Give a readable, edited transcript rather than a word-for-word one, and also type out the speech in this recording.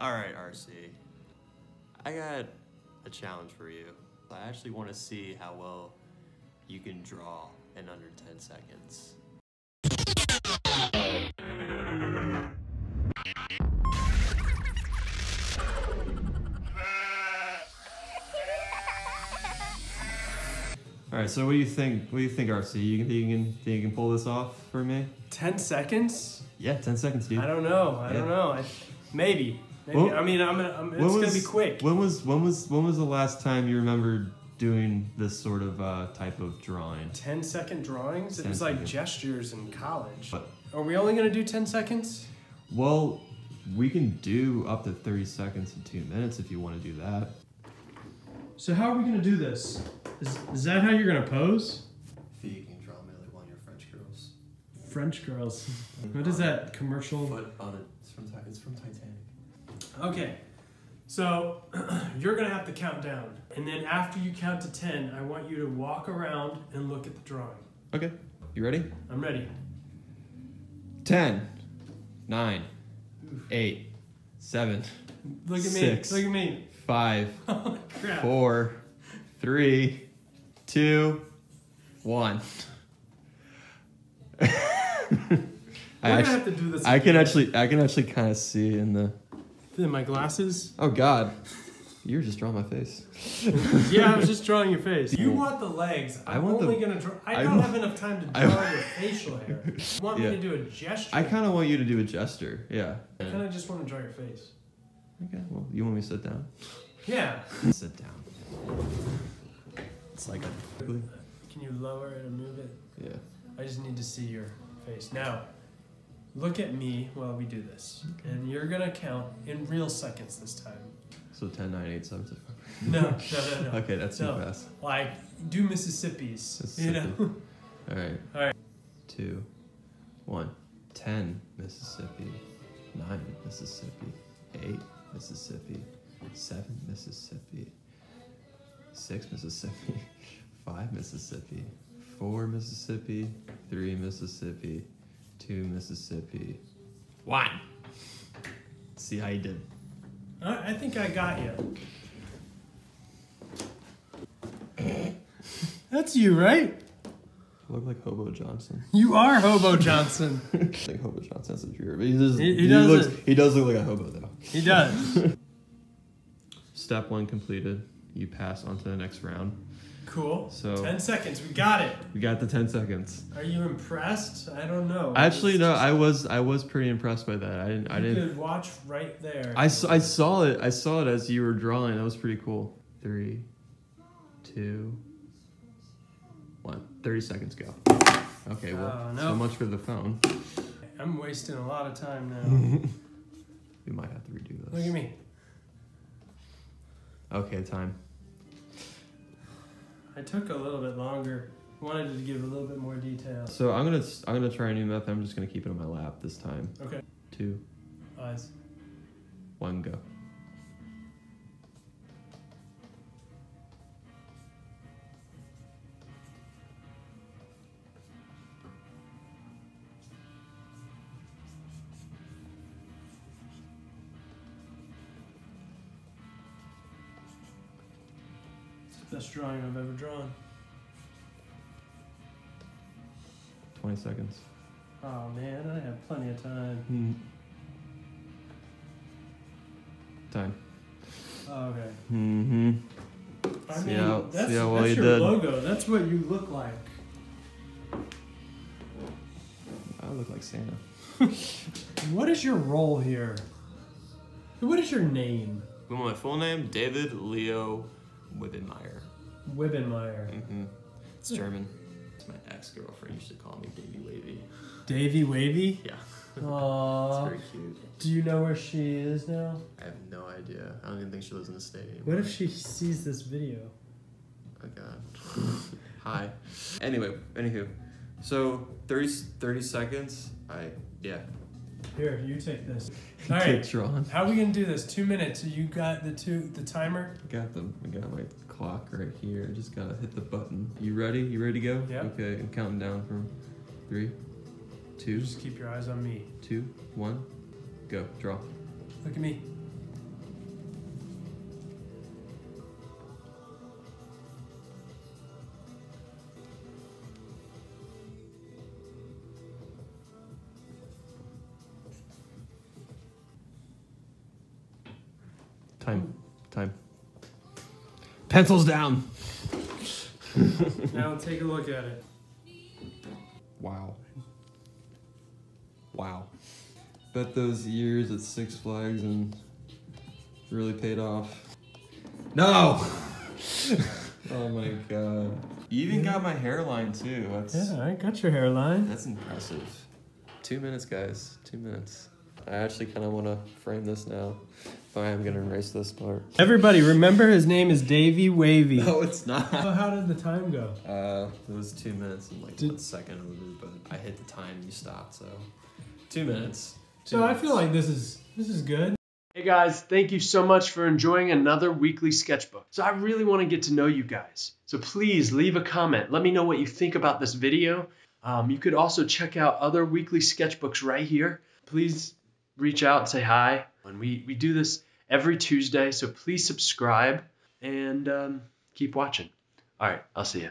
Alright, RC. I got a challenge for you. I actually want to see how well you can draw in under 10 seconds. Alright, so what do you think? What do you think, RC? You think you can pull this off for me? 10 seconds? Yeah, 10 seconds, dude. I don't know. I don't know. Maybe. Well, I mean, it's gonna be quick. When was the last time you remembered doing this sort of type of drawing? 10-second drawings? It was like gestures in college. What? Are we only gonna do 10 seconds? Well, we can do up to 30 seconds in 2 minutes if you want to do that. So how are we gonna do this? Is that how you're gonna pose? You can draw me like one of your French girls. French girls. What is that commercial? Foot on it. It's from Titanic. Okay, so you're gonna have to count down, and then after you count to 10, I want you to walk around and look at the drawing. Okay, you ready? I'm ready. 10, 9, 8, 7, Look at 6, me. Look at me. 5, Oh, crap. 4, 3, 2, 1. We're gonna have to do this. I can actually kind of see in the. In my glasses? Oh God, you were just drawing my face. Yeah, I was just drawing your face. You want the legs. I'm only gonna draw. I don't have enough time to draw your facial hair. You want me to do a gesture? I kind of want you to do a gesture. Yeah. I kind of just want to draw your face. Okay. Well, you want me to sit down? Yeah. Sit down. It's like a. Can you lower it and move it? Yeah. I just need to see your face now. Look at me while we do this. Okay. And you're going to count in real seconds this time. So 10, 9, 8, 7, 6, 5. No. Okay, that's too fast. Like, do Mississippi's, you know? All right. 2, 1. 10, Mississippi. 9, Mississippi. 8, Mississippi. 7, Mississippi. 6, Mississippi. 5, Mississippi. 4, Mississippi. 3, Mississippi. 2, Mississippi. 1. See how you did. I think I got you. That's you, right? I look like Hobo Johnson. You are Hobo Johnson. I think Hobo Johnson has a beard, but he does look like a hobo though. He does. Step 1 completed. You pass on to the next round. Cool. So 10 seconds. We got it. We got the 10 seconds. Are you impressed? I don't know. Actually, no. I was pretty impressed by that. I didn't. You could watch right there. I saw it. I saw it as you were drawing. That was pretty cool. 3, 2, 1. 30 seconds go. Okay. Well, so much for the phone. I'm wasting a lot of time now. We might have to redo this. Look at me. Okay, time. I took a little bit longer. Wanted to give a little bit more detail. So I'm gonna try a new method. I'm just gonna keep it on my lap this time. Okay. 2, Eyes. 1, go. Best drawing I've ever drawn. 20 seconds. Oh man, I have plenty of time. Time. Oh, okay. Mm-hmm. I mean, that's your logo. That's what you look like. I look like Santa. What is your role here? What is your name? My full name, David Leo Wibbenmeyer. Wibbenmeyer. Mm-hmm. It's German. It's my ex-girlfriend used to call me Davy Wavy. Davy Wavy? Yeah. Aww. It's very cute. Do you know where she is now? I have no idea. I don't even think she lives in the state anymore. What if she sees this video? Oh God. Hi. Anyway, anywho. So 30 seconds. Yeah. Here, you take this. All right. How are we gonna do this? 2 minutes. You got the timer? I got them. I got my clock right here. I just gotta hit the button. You ready? You ready to go? Yeah. Okay. I'm counting down from 3, 2. Just keep your eyes on me. 2, 1, go. Draw. Look at me. Time. Pencils down. Now take a look at it. Wow. Bet those years at Six Flags and really paid off. No! Oh my god. You even got my hairline too. Yeah, I got your hairline. That's impressive. 2 minutes, guys. 2 minutes. I actually kind of want to frame this now. But I am going to erase this part. Everybody, remember his name is Davey Wavy. No, it's not. So how did the time go? It was 2 minutes and like 1 second over, but I hit the time and you stopped, so 2 minutes. So I feel like this is good. Hey guys, thank you so much for enjoying another weekly sketchbook. So I really want to get to know you guys. So please leave a comment. Let me know what you think about this video. You could also check out other weekly sketchbooks right here. Please reach out and say hi. And we do this every Tuesday, so please subscribe and keep watching. All right, I'll see you.